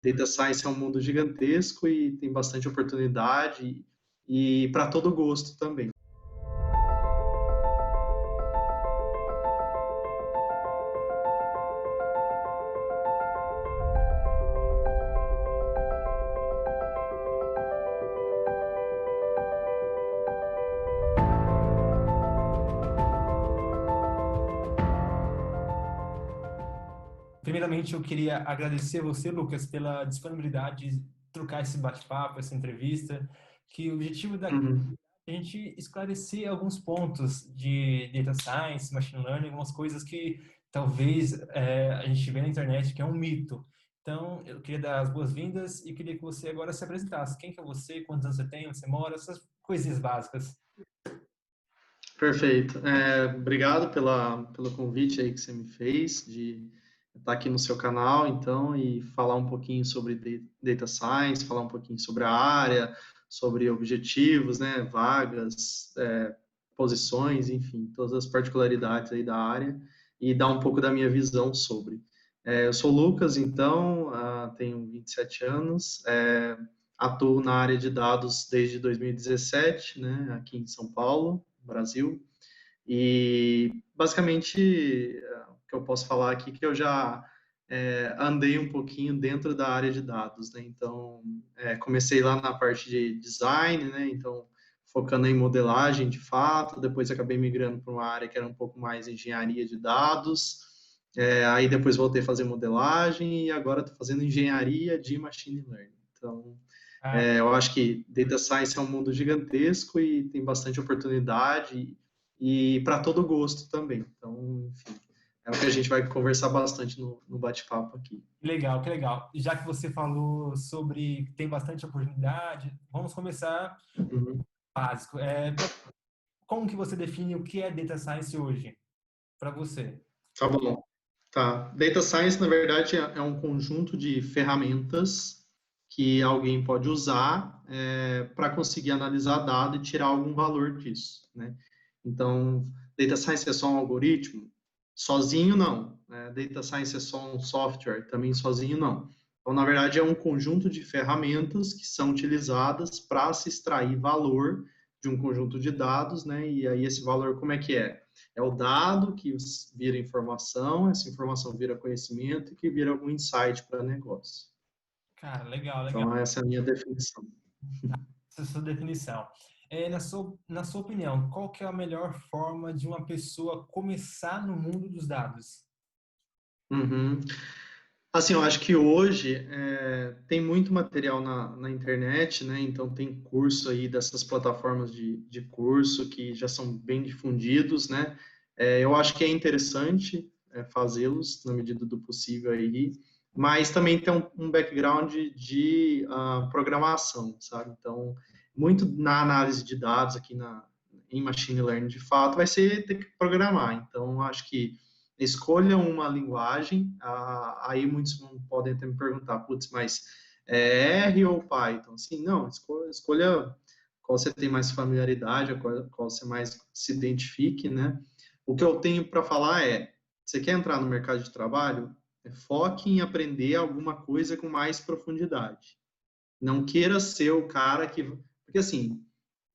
Data Science é um mundo gigantesco e tem bastante oportunidade e para todo gosto também. Primeiramente, eu queria agradecer você, Lucas, pela disponibilidade de trocar esse bate-papo, essa entrevista, que o objetivo daqui Uhum. é a gente esclarecer alguns pontos de data science, machine learning, algumas coisas que talvez a gente vê na internet que é um mito. Então, eu queria dar as boas-vindas e queria que você agora se apresentasse. Quem que é você, quantos anos você tem, onde você mora, essas coisinhas básicas. Perfeito. Obrigado pelo convite aí que você me fez de estar aqui no seu canal, então, e falar um pouquinho sobre Data Science, falar um pouquinho sobre a área, sobre objetivos, né, vagas, posições, enfim, todas as particularidades aí da área e dar um pouco da minha visão sobre. Eu sou o Lucas, então, tenho 27 anos, atuo na área de dados desde 2017, né, aqui em São Paulo, Brasil, e basicamente o que eu posso falar aqui é que eu já andei um pouquinho dentro da área de dados, né? Então comecei lá na parte de design, né? Então focando em modelagem de fato, depois acabei migrando para uma área que era um pouco mais engenharia de dados, aí depois voltei a fazer modelagem e agora estou fazendo engenharia de machine learning. Então Ah, eu acho que data science é um mundo gigantesco e tem bastante oportunidade e para todo gosto também. Então, enfim, é o que a gente vai conversar bastante no bate-papo aqui. que legal, que legal. Já que você falou sobre que tem bastante oportunidade, vamos começar Uhum. básico. Como que você define o que é data science hoje, para você? Tá bom. Tá. Data science, na verdade, é um conjunto de ferramentas que alguém pode usar para conseguir analisar dado e tirar algum valor disso, né? Então, data science é só um algoritmo? Sozinho, não. Data science é só um software? Também sozinho, não. Então, na verdade, é um conjunto de ferramentas que são utilizadas para se extrair valor de um conjunto de dados, né? E aí esse valor, como é que é? É o dado que vira informação, essa informação vira conhecimento e que vira algum insight para negócio. Cara, legal, legal. Então, essa é a minha definição. Essa é a sua definição. Na sua opinião, qual que é a melhor forma de uma pessoa começar no mundo dos dados? Uhum. Assim, eu acho que hoje tem muito material na internet, né? Então tem curso aí dessas plataformas de curso que já são bem difundidos, né? Eu acho que é interessante fazê-los na medida do possível aí, mas também tem um background de programação, sabe? Então, muito na análise de dados aqui em machine learning, de fato, vai ser ter que programar. Então, acho que escolha uma linguagem, aí muitos podem até me perguntar, putz, mas é R ou Python? Sim, não, escolha qual você tem mais familiaridade, qual você mais se identifique, né? O que eu tenho para falar você quer entrar no mercado de trabalho? Foque em aprender alguma coisa com mais profundidade. Não queira ser o cara que... Porque, assim,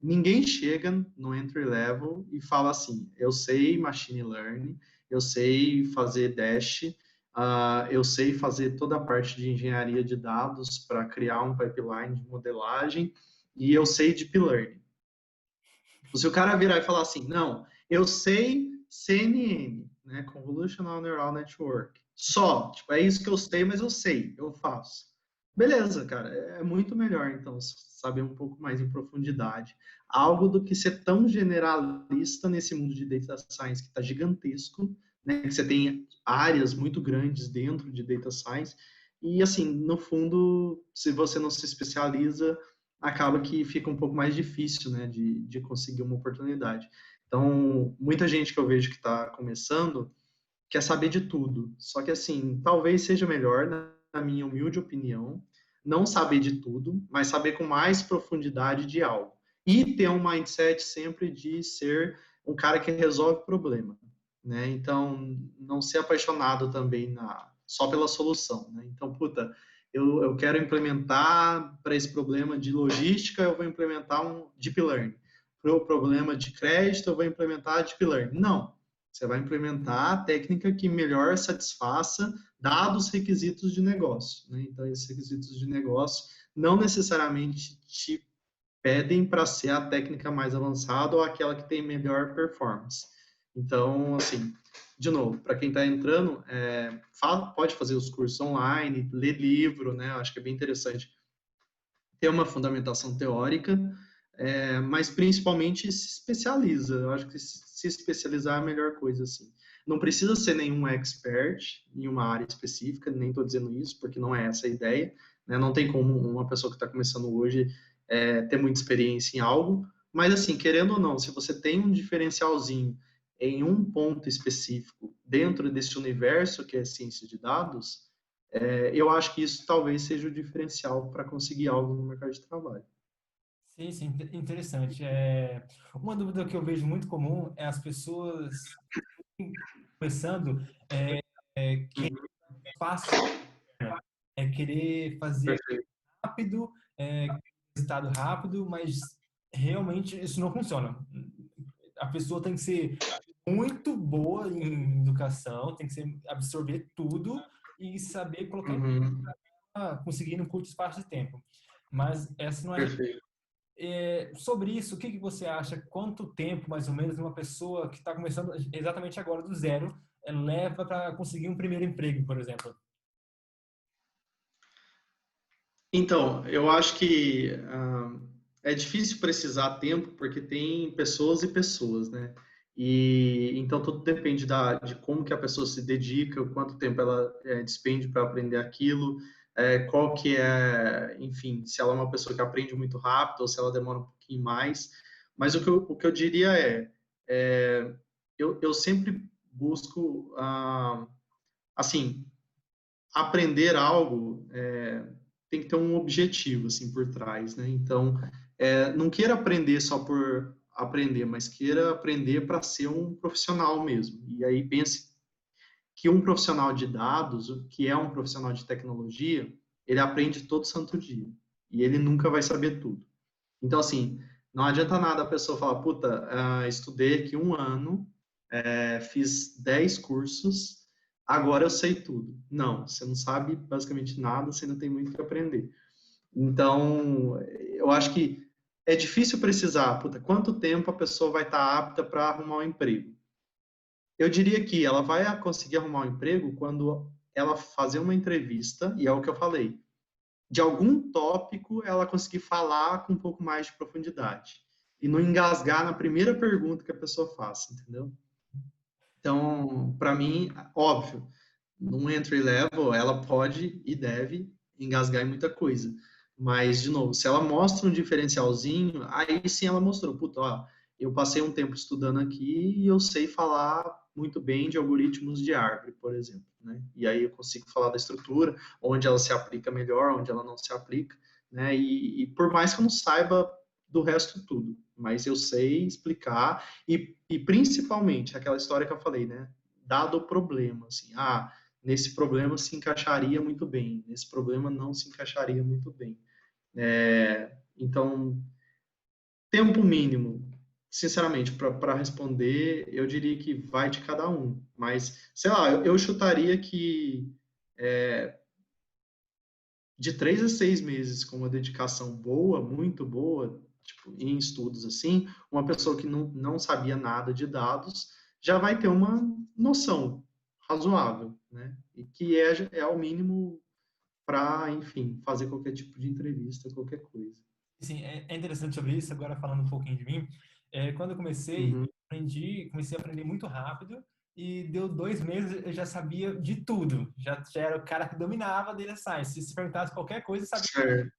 ninguém chega no entry level e fala assim, eu sei machine learning, eu sei fazer dash, eu sei fazer toda a parte de engenharia de dados para criar um pipeline de modelagem e eu sei deep learning. Se o cara virar e falar assim, não, eu sei CNN, né, Convolutional Neural Network, só, tipo, é isso que eu sei, mas eu sei, eu faço. Beleza, cara, é muito melhor, então, saber um pouco mais em profundidade. Algo do que ser tão generalista nesse mundo de data science que está gigantesco, né, que você tem áreas muito grandes dentro de data science, e, assim, no fundo, se você não se especializa, acaba que fica um pouco mais difícil, né, de conseguir uma oportunidade. Então, muita gente que eu vejo que está começando quer saber de tudo. Só que, assim, talvez seja melhor, na minha humilde opinião, não saber de tudo, mas saber com mais profundidade de algo. E ter um mindset sempre de ser um cara que resolve problema, né? Então, não ser apaixonado também só pela solução, né? Então, puta, eu quero implementar para esse problema de logística, eu vou implementar um Deep Learning. Para o problema de crédito, eu vou implementar Deep Learning. Não, você vai implementar a técnica que melhor satisfaça dados requisitos de negócio, né? Então, esses requisitos de negócio não necessariamente te pedem para ser a técnica mais avançada ou aquela que tem melhor performance. Então, assim, de novo, para quem está entrando, pode fazer os cursos online, ler livro, né? Eu acho que é bem interessante ter uma fundamentação teórica, mas principalmente se especializa. Eu acho que se especializar é a melhor coisa, assim. Não precisa ser nenhum expert em uma área específica, nem estou dizendo isso, porque não é essa a ideia, né? Não tem como uma pessoa que está começando hoje ter muita experiência em algo, mas assim, querendo ou não, se você tem um diferencialzinho em um ponto específico dentro desse universo que é ciência de dados, eu acho que isso talvez seja o diferencial para conseguir algo no mercado de trabalho. Sim, sim, interessante. Uma dúvida que eu vejo muito comum é as pessoas começando que Uhum, é fácil, né? É querer fazer perfeito. rápido, resultado rápido, mas realmente isso não funciona. A pessoa tem que ser muito boa em educação, tem que absorver tudo e saber colocar Uhum, conseguir num curto espaço de tempo. Mas essa não é. perfeito. Sobre isso, o que você acha? Quanto tempo, mais ou menos, uma pessoa que está começando exatamente agora do zero leva para conseguir um primeiro emprego, por exemplo? Então, eu acho que é difícil precisar tempo porque tem pessoas e pessoas, né? E então tudo depende de como que a pessoa se dedica, o quanto tempo ela despende para aprender aquilo, qual que é, enfim, se ela é uma pessoa que aprende muito rápido ou se ela demora um pouquinho mais. Mas o que eu diria eu sempre busco, assim, aprender algo tem que ter um objetivo assim por trás, né? Então, não queira aprender só por aprender, mas queira aprender para ser um profissional mesmo. E aí pense que um profissional de dados, que é um profissional de tecnologia, ele aprende todo santo dia e ele nunca vai saber tudo. Então, assim, não adianta nada a pessoa falar, puta, estudei aqui um ano, fiz 10 cursos, agora eu sei tudo. Não, você não sabe basicamente nada, você ainda tem muito que aprender. Então, eu acho que é difícil precisar, puta, quanto tempo a pessoa vai estar apta para arrumar um emprego. Eu diria que ela vai conseguir arrumar um emprego quando ela fazer uma entrevista, e é o que eu falei, de algum tópico ela conseguir falar com um pouco mais de profundidade. E não engasgar na primeira pergunta que a pessoa faça, entendeu? Então, para mim, óbvio, num entry level, ela pode e deve engasgar em muita coisa. Mas, de novo, se ela mostra um diferencialzinho, aí sim ela mostrou, puta, ó, eu passei um tempo estudando aqui e eu sei falar muito bem de algoritmos de árvore, por exemplo, né? E aí eu consigo falar da estrutura, onde ela se aplica melhor, onde ela não se aplica, né? E por mais que eu não saiba do resto tudo, mas eu sei explicar e principalmente aquela história que eu falei, né? Dado o problema, assim, nesse problema se encaixaria muito bem, nesse problema não se encaixaria muito bem. Então, tempo mínimo, sinceramente, para responder, eu diria que vai de cada um. Mas, sei lá, eu chutaria que de 3 a 6 meses com uma dedicação boa, muito boa, tipo, em estudos assim, uma pessoa que não sabia nada de dados já vai ter uma noção razoável, né? E que é o mínimo para, enfim, fazer qualquer tipo de entrevista, qualquer coisa. Sim, é interessante sobre isso, agora falando um pouquinho de mim. Quando eu comecei, Uhum. comecei a aprender muito rápido e deu 2 meses eu já sabia de tudo. Já era o cara que dominava a data science. Se perguntasse qualquer coisa, eu sabia. Certo.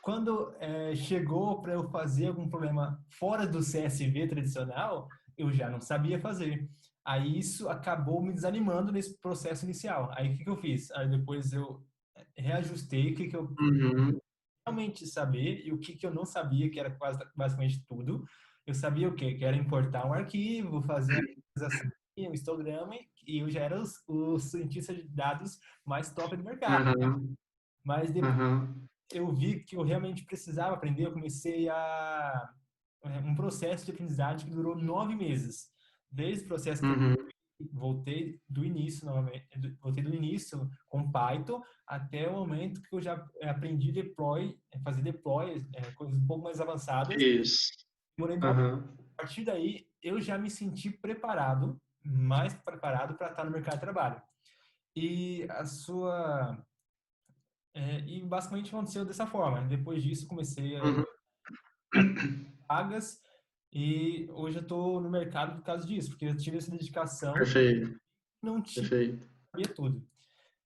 Quando chegou para eu fazer algum problema fora do CSV tradicional, eu já não sabia fazer. Aí isso acabou me desanimando nesse processo inicial. Aí o que eu fiz? Aí depois eu reajustei o que eu Uhum. realmente saber e o que eu não sabia, que era quase basicamente tudo. Eu sabia o quê? Que era importar um arquivo, fazer uma organização, um histograma, e eu já era o cientista de dados mais top do mercado. Uhum. Mas depois Aham. eu vi que eu realmente precisava aprender, eu comecei um processo de aprendizagem que durou 9 meses. Desde o processo que eu Uhum. voltei do início, novamente, voltei do início com Python até o momento que eu já aprendi deploy, fazer deploy, coisas um pouco mais avançadas. Isso. Demorei 9. Aham. A partir daí, eu já me senti preparado, mais preparado para estar no mercado de trabalho. E e basicamente aconteceu dessa forma. Depois disso, comecei Uhum. a vagas e hoje eu estou no mercado por causa disso, porque eu tive essa dedicação, Perfeito. não tinha Perfeito. sabia tudo.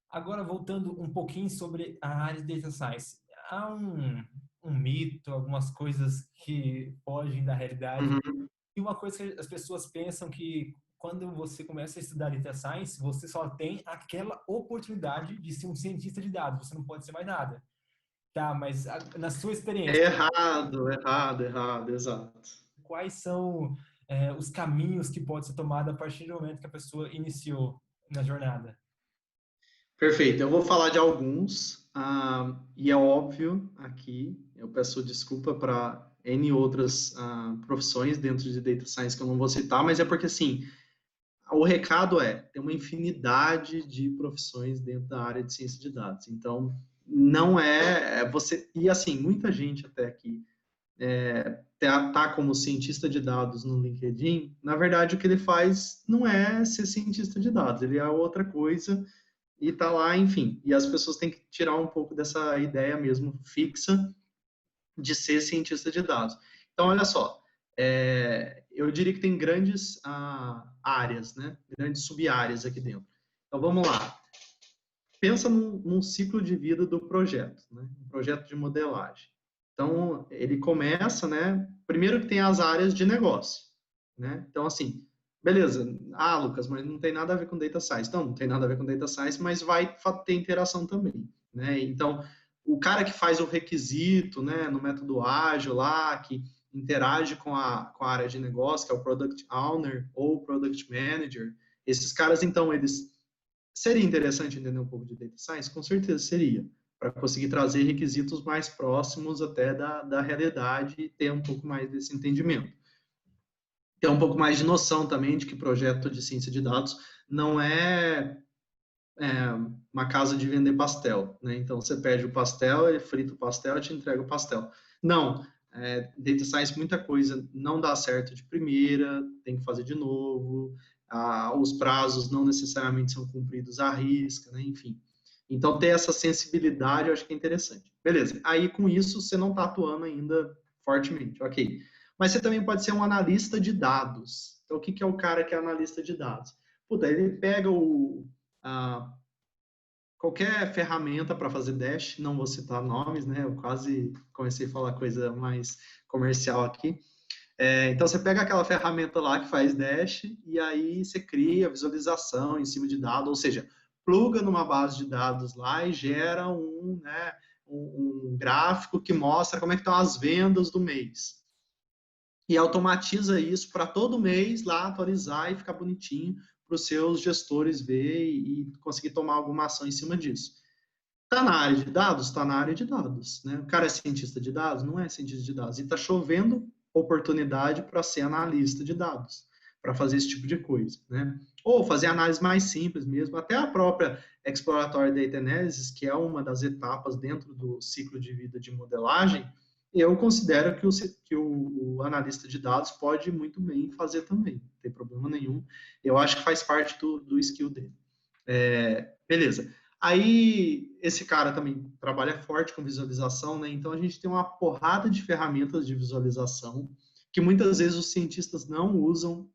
Agora, voltando um pouquinho sobre a área de Data Science. Há um mito, algumas coisas que fogem da realidade. Uhum. E uma coisa que as pessoas pensam que quando você começa a estudar Data Science, você só tem aquela oportunidade de ser um cientista de dados, você não pode ser mais nada. Tá, mas na sua experiência, É errado, errado, errado, exato. quais são os caminhos que pode ser tomado a partir do momento que a pessoa iniciou na jornada? Perfeito. Eu vou falar de alguns, e é óbvio aqui, eu peço desculpa para N outras profissões dentro de Data Science que eu não vou citar, mas é porque, assim, o recado tem uma infinidade de profissões dentro da área de ciência de dados. Então, não você... E, assim, muita gente até aqui tá como cientista de dados no LinkedIn, na verdade, o que ele faz não é ser cientista de dados, ele é outra coisa e tá lá, enfim. E as pessoas têm que tirar um pouco dessa ideia mesmo fixa de ser cientista de dados. Então, olha só, eu diria que tem grandes áreas, né? Grandes sub-áreas aqui dentro. Então, vamos lá. Pensa num ciclo de vida do projeto, né? Um projeto de modelagem. Então, ele começa, né? Primeiro que tem as áreas de negócio, né? Então, assim, beleza. Ah, Lucas, mas não tem nada a ver com data science. Não tem nada a ver com data science, mas vai ter interação também, né? Então, o cara que faz o requisito, né, no método ágil lá, que interage com a área de negócio, que é o Product Owner ou Product Manager, esses caras, então, eles... Seria interessante entender um pouco de Data Science? Com certeza seria, para conseguir trazer requisitos mais próximos até da realidade e ter um pouco mais desse entendimento. Ter um pouco mais de noção também de que projeto de ciência de dados não uma casa de vender pastel, né? Então você pede o pastel, ele frita o pastel e te entrega o pastel. Não, Data Science muita coisa não dá certo de primeira, tem que fazer de novo, os prazos não necessariamente são cumpridos à risca, né? Enfim. Então ter essa sensibilidade eu acho que é interessante. Beleza, aí com isso você não está atuando ainda fortemente, ok. Mas você também pode ser um analista de dados. Então o que é o cara que é analista de dados? Puta, ele pega qualquer ferramenta para fazer dash, não vou citar nomes, né? Eu quase comecei a falar coisa mais comercial aqui. Então você pega aquela ferramenta lá que faz dash e aí você cria visualização em cima de dados, ou seja, pluga numa base de dados lá e gera um gráfico que mostra como é que estão as vendas do mês. E automatiza isso para todo mês lá atualizar e ficar bonitinho para os seus gestores ver e conseguir tomar alguma ação em cima disso. Está na área de dados? Está na área de dados. Né? O cara é cientista de dados? Não é cientista de dados. E está chovendo oportunidade para ser analista de dados, para fazer esse tipo de coisa. Né? Ou fazer análise mais simples mesmo, até a própria Exploratory Data Analysis, que é uma das etapas dentro do ciclo de vida de modelagem, eu considero que o analista de dados pode muito bem fazer também, não tem problema nenhum. Eu acho que faz parte do skill dele. Beleza. Aí, esse cara também trabalha forte com visualização, né? Então, a gente tem uma porrada de ferramentas de visualização que muitas vezes os cientistas não usam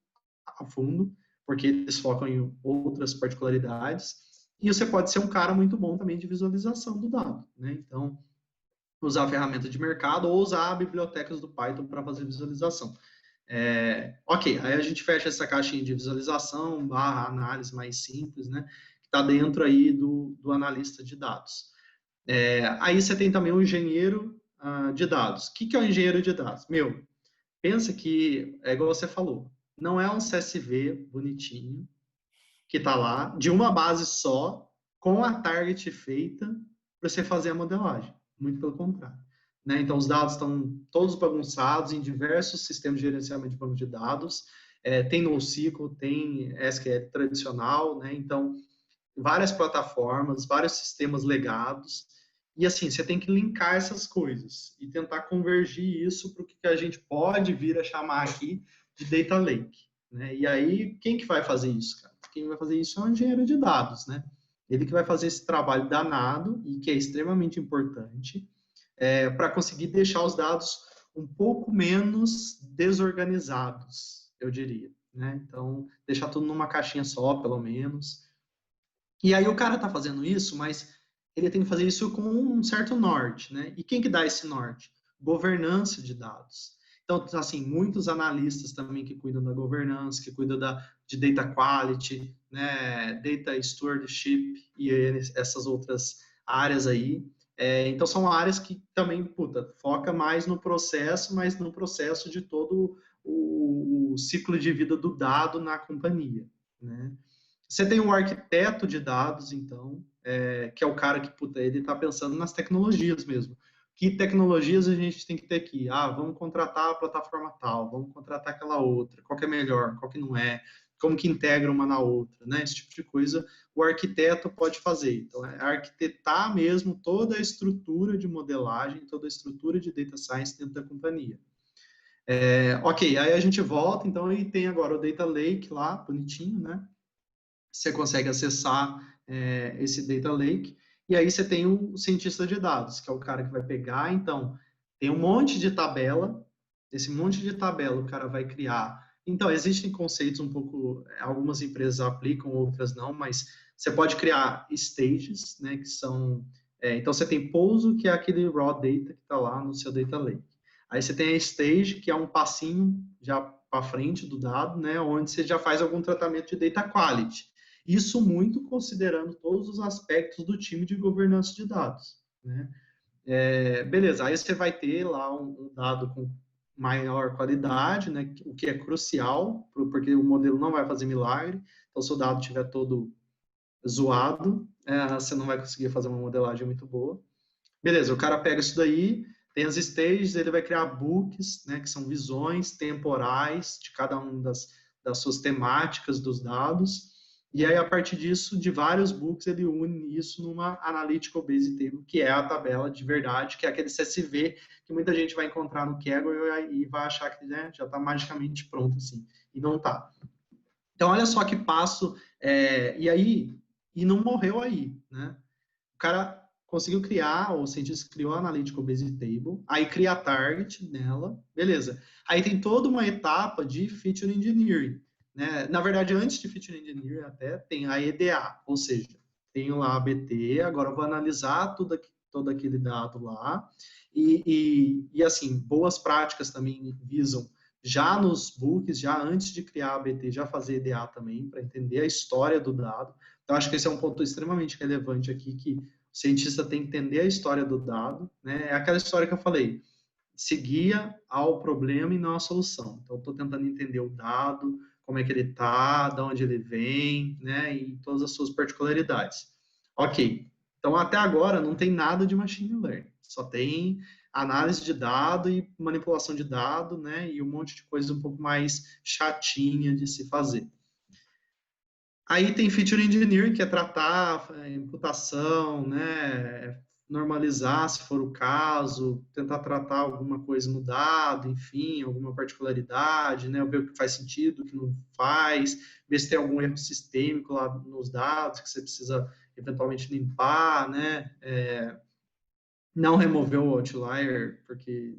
a fundo, porque eles focam em outras particularidades. E você pode ser um cara muito bom também de visualização do dado, né? Então, usar a ferramenta de mercado ou usar bibliotecas do Python para fazer visualização. Ok, aí a gente fecha essa caixinha de visualização, análise mais simples, né? Que está dentro aí do analista de dados. Aí você tem também o engenheiro de dados. O que é o engenheiro de dados? Pensa que, é igual você falou, não é um CSV bonitinho, que está lá, de uma base só, com a target feita para você fazer a modelagem, muito pelo contrário. Né? Então, os dados estão todos bagunçados em diversos sistemas de gerenciamento de banco de dados, tem NoSQL, tem SQL tradicional, né? Então, várias plataformas, vários sistemas legados, e assim, você tem que linkar essas coisas e tentar convergir isso para o que a gente pode vir a chamar aqui de data lake. Né? E aí, quem que vai fazer isso, cara? Quem vai fazer isso é um engenheiro de dados, né? Ele que vai fazer esse trabalho danado e que é extremamente importante para conseguir deixar os dados um pouco menos desorganizados, eu diria. Né? Então, deixar tudo numa caixinha só, pelo menos. E aí o cara está fazendo isso, mas ele tem que fazer isso com um certo norte, né? E quem que dá esse norte? Governança de dados. Então, assim, muitos analistas também que cuidam da governança, que cuidam de data quality, né, data stewardship e essas outras áreas aí. Então, são áreas que também, foca mais no processo, mas no processo de todo o ciclo de vida do dado na companhia, né? Você tem um arquiteto de dados, então, que é o cara que, ele está pensando nas tecnologias mesmo. Que tecnologias a gente tem que ter aqui? Ah, vamos contratar a plataforma tal, vamos contratar aquela outra, qual que é melhor, qual que não é, como que integra uma na outra, né? Esse tipo de coisa o arquiteto pode fazer. Então, é arquitetar mesmo toda a estrutura de modelagem, toda a estrutura de data science dentro da companhia. Ok, aí a gente volta, então, aí tem agora o Data Lake lá, bonitinho, né? Você consegue acessar esse data lake, e aí você tem o cientista de dados, que é o cara que vai pegar, então, tem um monte de tabela, esse monte de tabela o cara vai criar. Então, existem conceitos um pouco, algumas empresas aplicam, outras não, mas você pode criar stages, né, que são, então você tem pouso, que é aquele raw data que está lá no seu data lake. Aí você tem a stage, que é um passinho já para frente do dado, né, onde você já faz algum tratamento de data quality. Isso muito considerando todos os aspectos do time de governança de dados. Né? Beleza, aí você vai ter lá um dado com maior qualidade, né, o que é crucial, porque o modelo não vai fazer milagre. Então, se o dado estiver todo zoado, você não vai conseguir fazer uma modelagem muito boa. Beleza, o cara pega isso daí, tem as stages, ele vai criar books, né, que são visões temporais de cada uma das suas temáticas dos dados. E aí, a partir disso, de vários books, ele une isso numa Analytical Base Table, que é a tabela de verdade, que é aquele CSV que muita gente vai encontrar no Kaggle e vai achar que, né, já está magicamente pronto, assim. E não está. Então, olha só que passo. E não morreu aí, né? O cara conseguiu criar, o cientista criou a Analytical Base Table, aí cria a target nela, beleza. Aí tem toda uma etapa de Feature Engineering. Né? Na verdade, antes de Feature Engineering até tem a EDA, ou seja, tenho lá a BT, agora eu vou analisar todo aquele dado lá, e assim, boas práticas também visam já nos books, já antes de criar a BT, já fazer EDA também, para entender a história do dado. Então, acho que esse é um ponto extremamente relevante aqui, que o cientista tem que entender a história do dado, né? É aquela história que eu falei, se guia ao problema e não à solução. Então, estou tentando entender o dado, como é que ele está, de onde ele vem, né? E todas as suas particularidades. Ok. Então, até agora, não tem nada de machine learning. Só tem análise de dado e manipulação de dado, né? E um monte de coisa um pouco mais chatinha de se fazer. Aí tem Feature Engineering, que é tratar imputação, né, normalizar, se for o caso, tentar tratar alguma coisa no dado, enfim, alguma particularidade, né, ver o que faz sentido, o que não faz, ver se tem algum erro sistêmico lá nos dados que você precisa eventualmente limpar, né, não remover o outlier, porque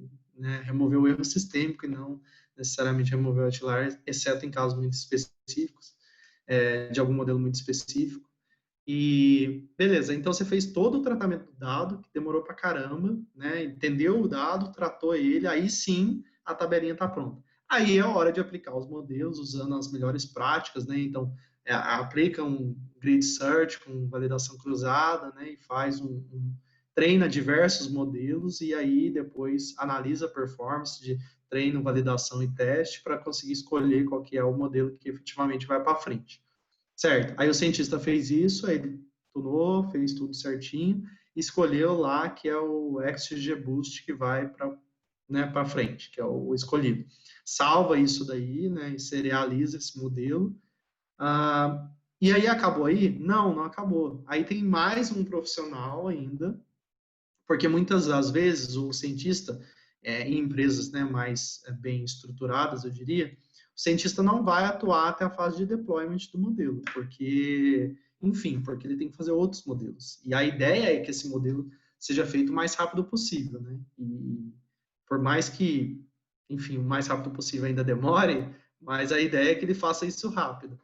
remover o erro sistêmico e não necessariamente remover o outlier, exceto em casos muito específicos. De algum modelo muito específico. E beleza, então você fez todo o tratamento do dado, que demorou pra caramba, né? Entendeu o dado, tratou ele, aí sim a tabelinha está pronta. Aí é a hora de aplicar os modelos usando as melhores práticas, né? Então, aplica um grid search com validação cruzada, né? E faz treina diversos modelos e aí depois analisa a performance de treino, validação e teste para conseguir escolher qual que é o modelo que efetivamente vai para frente. Certo. Aí o cientista fez isso, aí ele tunou, fez tudo certinho, escolheu lá que é o XGBoost que vai para, né, para frente, que é o escolhido. Salva isso daí, né, e serializa esse modelo. E aí acabou aí? Não, não acabou. Aí tem mais um profissional ainda, porque muitas das vezes o cientista, em empresas, né, mais bem estruturadas, eu diria, o cientista não vai atuar até a fase de deployment do modelo, porque, enfim, porque ele tem que fazer outros modelos. E a ideia é que esse modelo seja feito o mais rápido possível, né? E por mais que, enfim, o mais rápido possível ainda demore, mas a ideia é que ele faça isso rápido.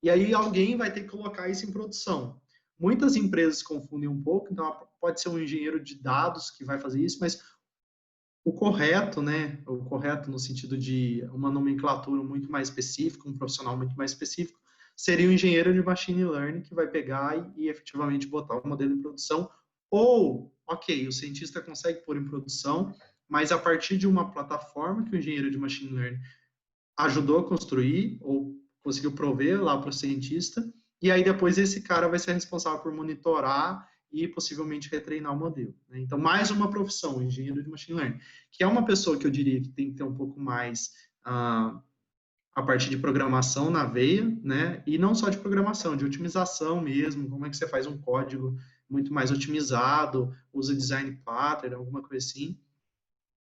E aí alguém vai ter que colocar isso em produção. Muitas empresas confundem um pouco, então pode ser um engenheiro de dados que vai fazer isso, mas o correto, né, o correto no sentido de uma nomenclatura muito mais específica, um profissional muito mais específico, seria o engenheiro de machine learning que vai pegar e efetivamente botar o modelo em produção, ou, ok, o cientista consegue pôr em produção, mas a partir de uma plataforma que o engenheiro de machine learning ajudou a construir, ou conseguiu prover lá para o cientista, e aí depois esse cara vai ser responsável por monitorar e possivelmente retreinar o modelo. Né? Então, mais uma profissão, engenheiro de machine learning, que é uma pessoa que eu diria que tem que ter um pouco mais a parte de programação na veia, né? E não só de programação, de otimização mesmo, como é que você faz um código muito mais otimizado, usa design pattern, alguma coisa assim,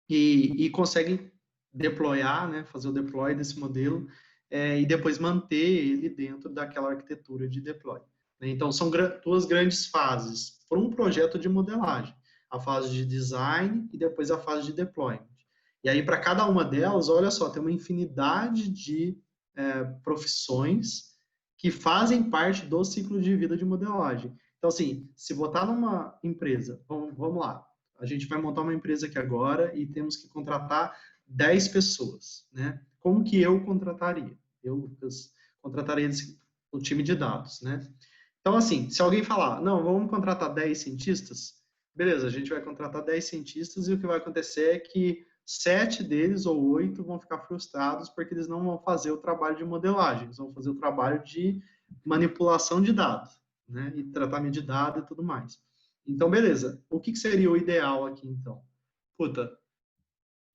e consegue deployar, né, fazer o deploy desse modelo e depois manter ele dentro daquela arquitetura de deploy. Né? Então, são duas grandes fases para um projeto de modelagem. A fase de design e depois a fase de deployment. E aí, para cada uma delas, olha só, tem uma infinidade de profissões que fazem parte do ciclo de vida de modelagem. Então, assim, se botar numa empresa, vamos lá, a gente vai montar uma empresa aqui agora e temos que contratar 10 pessoas, né? Como que eu contrataria? Eu, Lucas, contrataria o time de dados, né? Então, assim, se alguém falar, não, vamos contratar 10 cientistas, beleza, a gente vai contratar 10 cientistas e o que vai acontecer é que 7 deles ou 8 vão ficar frustrados porque eles não vão fazer o trabalho de modelagem, eles vão fazer o trabalho de manipulação de dados, né? E tratamento de dados e tudo mais. Então, beleza. O que seria o ideal aqui, então? Puta,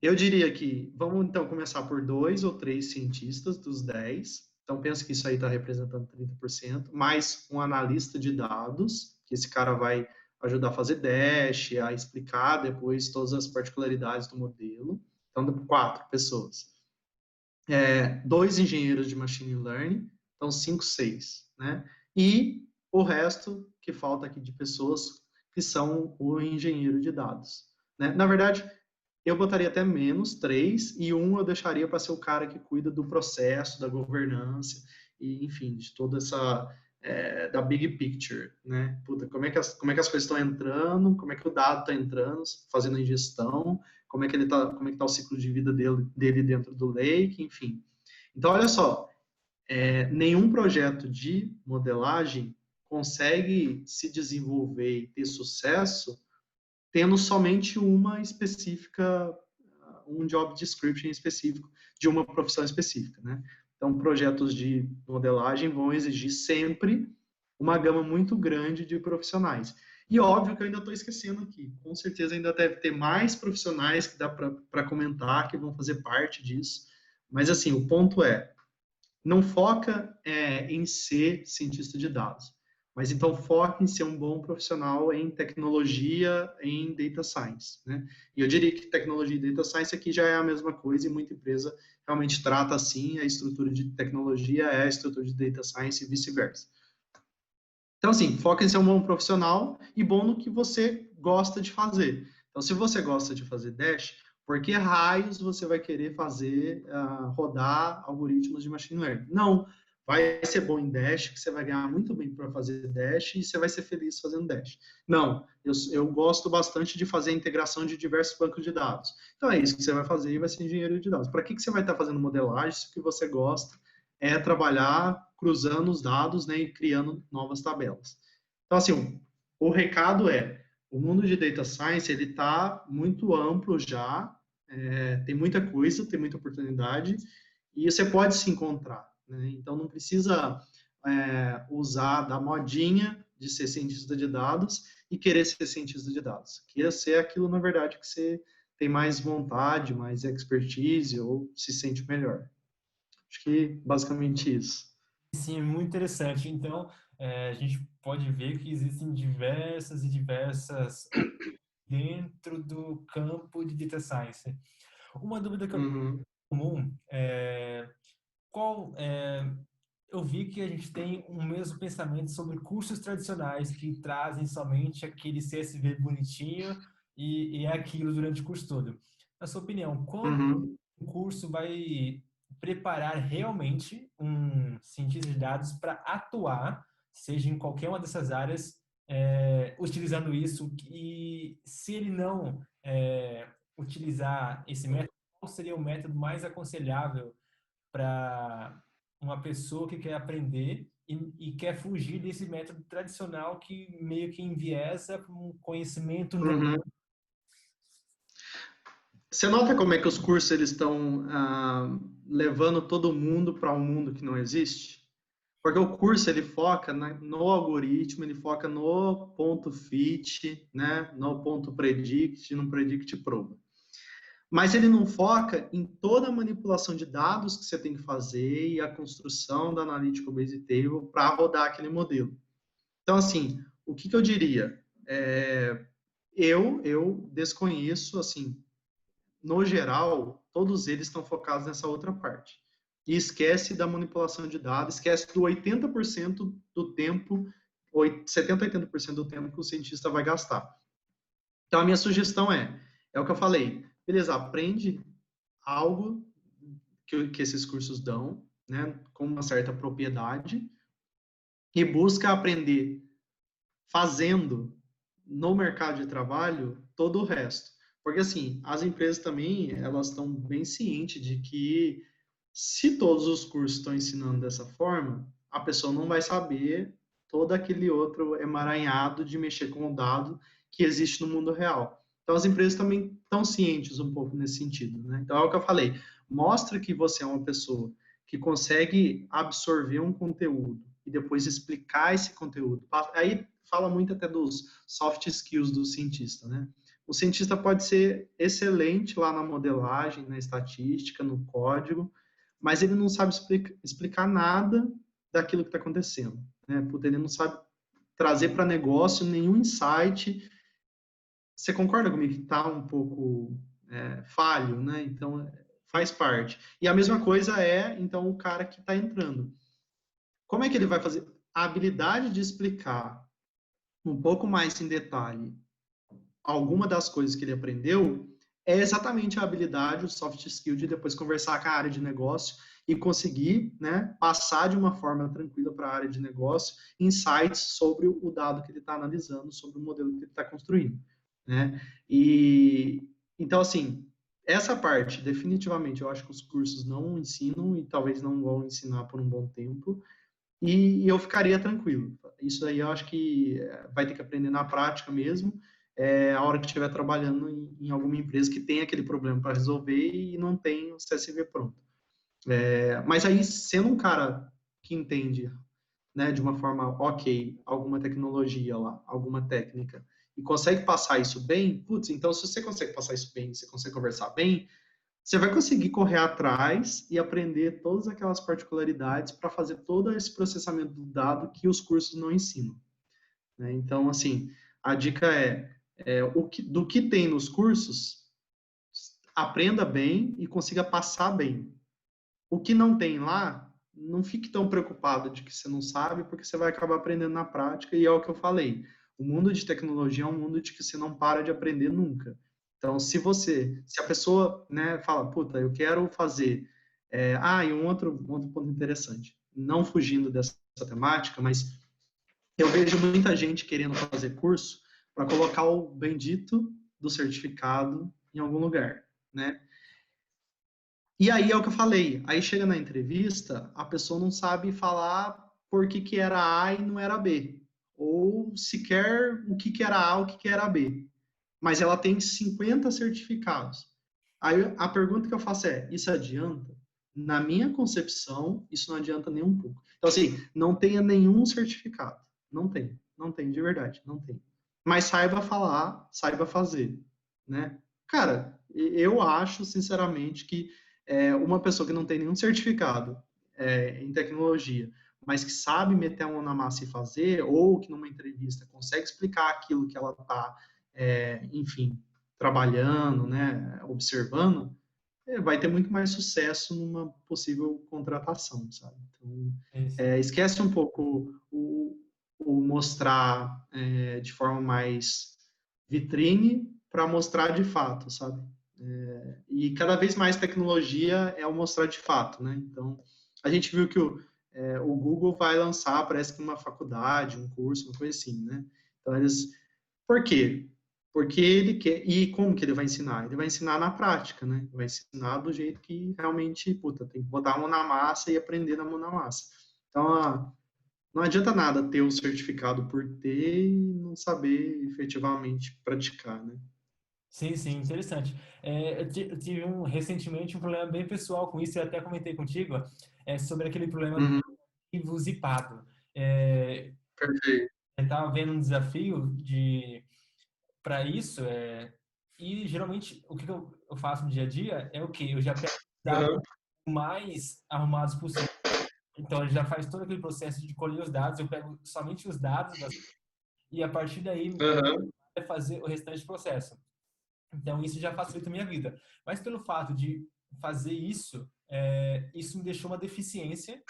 eu diria que vamos então começar por 2 ou 3 cientistas dos 10. Então, pensa que isso aí está representando 30%, mais um analista de dados, que esse cara vai ajudar a fazer dash, a explicar depois todas as particularidades do modelo. Então, 4 pessoas. 2 engenheiros de machine learning, então 5, 6, né? E o resto que falta aqui de pessoas que são o engenheiro de dados. Né? Na verdade, eu botaria até menos, 3, e um eu deixaria para ser o cara que cuida do processo, da governança, e, enfim, de toda essa, da big picture, né? Puta, como é que as coisas estão entrando, como é que o dado está entrando, fazendo a ingestão, como é que está o ciclo de vida dele dentro do lake, enfim. Então, olha só, nenhum projeto de modelagem consegue se desenvolver e ter sucesso tendo somente uma específica, um job description específico de uma profissão específica, né? Então, projetos de modelagem vão exigir sempre uma gama muito grande de profissionais. E óbvio que eu ainda estou esquecendo aqui. Com certeza ainda deve ter mais profissionais que dá para comentar, que vão fazer parte disso. Mas, assim, o ponto é, não foca em ser cientista de dados, mas então foca em ser um bom profissional em tecnologia, em data science, né? E eu diria que tecnologia e data science aqui já é a mesma coisa e muita empresa realmente trata assim, a estrutura de tecnologia é a estrutura de data science e vice-versa. Então, assim, foca em ser um bom profissional e bom no que você gosta de fazer. Então, se você gosta de fazer Dash, por que raios você vai querer fazer, rodar algoritmos de machine learning? Não, vai ser bom em Dash, que você vai ganhar muito bem para fazer Dash e você vai ser feliz fazendo Dash. Não, eu gosto bastante de fazer a integração de diversos bancos de dados. Então, é isso que você vai fazer e vai ser engenheiro de dados. Para que você vai estar fazendo modelagem se o que você gosta é trabalhar cruzando os dados, né, e criando novas tabelas? Então, assim, o recado é, o mundo de data science ele está muito amplo já, tem muita coisa, tem muita oportunidade, e você pode se encontrar. Né? Então, não precisa usar da modinha de ser cientista de dados e querer ser cientista de dados. Querer ser aquilo, na verdade, que você tem mais vontade, mais expertise ou se sente melhor. Acho que basicamente isso. Sim, é muito interessante. Então, a gente pode ver que existem diversas e diversas dentro do campo de data science. Uma dúvida que eu tenho Uhum, comum é qual eu vi que a gente tem um mesmo pensamento sobre cursos tradicionais que trazem somente aquele CSV bonitinho e é aquilo durante o curso todo. Na sua opinião, quando uhum, um curso vai preparar realmente um cientista de dados para atuar, seja em qualquer uma dessas áreas, utilizando isso, e se ele não utilizar esse método, qual seria o método mais aconselhável para uma pessoa que quer aprender e quer fugir desse método tradicional que meio que enviesa para um conhecimento novo? uhum. Você nota como é que os cursos eles estão levando todo mundo para um mundo que não existe? Porque o curso ele foca no algoritmo, ele foca no ponto fit, né, no ponto predict, no predict proba. Mas ele não foca em toda a manipulação de dados que você tem que fazer e a construção da Analytical Base Table para rodar aquele modelo. Então, assim, o que eu diria? Eu desconheço, assim, no geral, todos eles estão focados nessa outra parte. E esquece da manipulação de dados, esquece do 80% do tempo, 70, 80% do tempo que o cientista vai gastar. Então, a minha sugestão é o que eu falei, beleza, aprende algo que esses cursos dão, né, com uma certa propriedade, e busca aprender fazendo no mercado de trabalho todo o resto. Porque, assim, as empresas também, elas estão bem cientes de que se todos os cursos estão ensinando dessa forma, a pessoa não vai saber todo aquele outro emaranhado de mexer com o dado que existe no mundo real. Então, as empresas também estão cientes um pouco nesse sentido, né? Então, é o que eu falei, mostra que você é uma pessoa que consegue absorver um conteúdo e depois explicar esse conteúdo. Aí fala muito até dos soft skills do cientista, né? O cientista pode ser excelente lá na modelagem, na estatística, no código, mas ele não sabe explicar nada daquilo que está acontecendo, né? Porque ele não sabe trazer para negócio nenhum insight. Você concorda comigo que está um pouco falho, né? Então, faz parte. E a mesma coisa então, o cara que está entrando. Como é que ele vai fazer? A habilidade de explicar um pouco mais em detalhe alguma das coisas que ele aprendeu é exatamente a habilidade, o soft skill de depois conversar com a área de negócio e conseguir, né, passar de uma forma tranquila para a área de negócio insights sobre o dado que ele está analisando, sobre o modelo que ele está construindo, né? E então, assim, essa parte definitivamente eu acho que os cursos não ensinam e talvez não vão ensinar por um bom tempo. E eu ficaria tranquilo. Isso aí eu acho que vai ter que aprender na prática mesmo, a hora que estiver trabalhando em alguma empresa que tem aquele problema para resolver e não tem o CSV pronto. Mas aí, sendo um cara que entende, né, de uma forma ok, alguma tecnologia lá, alguma técnica, e consegue passar isso bem, putz, então se você consegue passar isso bem, você consegue conversar bem, você vai conseguir correr atrás e aprender todas aquelas particularidades para fazer todo esse processamento do dado que os cursos não ensinam, né? Então, assim, a dica do que tem nos cursos, aprenda bem e consiga passar bem. O que não tem lá, não fique tão preocupado de que você não sabe, porque você vai acabar aprendendo na prática, e é o que eu falei. O mundo de tecnologia é um mundo de que você não para de aprender nunca. Então, se a pessoa, né, fala, puta, eu quero fazer, e um outro ponto interessante, não fugindo dessa temática, mas eu vejo muita gente querendo fazer curso para colocar o bendito do certificado em algum lugar, né? E aí é o que eu falei. Aí chega na entrevista, a pessoa não sabe falar por que era A e não era B. Ou sequer o que era A, o que era B. Mas ela tem 50 certificados. Aí a pergunta que eu faço isso adianta? Na minha concepção, isso não adianta nem um pouco. Então, assim, não tenha nenhum certificado. Não tem. Não tem, de verdade, não tem. mas saiba falar, saiba fazer, né? Cara, eu acho, sinceramente, que uma pessoa que não tem nenhum certificado em tecnologia, mas que sabe meter a mão na massa e fazer, ou que numa entrevista consegue explicar aquilo que ela está, enfim, trabalhando, né, observando, vai ter muito mais sucesso numa possível contratação, sabe? Então, Sim. esquece um pouco o mostrar de forma mais vitrine para mostrar de fato, sabe? E cada vez mais tecnologia é o mostrar de fato, né? Então, a gente viu que o Google vai lançar, parece que uma faculdade, um curso, uma coisa assim, né? Então, por quê? Porque ele quer. E como que ele vai ensinar? Ele vai ensinar na prática, né? Ele vai ensinar do jeito que realmente, puta, tem que botar a mão na massa e aprender na mão na massa. Então, não adianta nada ter o certificado por ter e não saber efetivamente praticar, né? Sim, sim, interessante. Eu tive recentemente um problema bem pessoal com isso, eu até comentei contigo, sobre aquele problema do Uhum, arquivo zipado. É, perfeito. eu estava vendo um desafio para isso, e geralmente o que eu faço no dia a dia é o quê? Eu já pego os dados Uhum, mais arrumados possível. Então, ele já faz todo aquele processo de colher os dados, eu pego somente os dados e a partir daí uhum, vai fazer o restante do processo. Então, isso já facilita a minha vida. Mas pelo fato de fazer isso, isso me deixou uma deficiência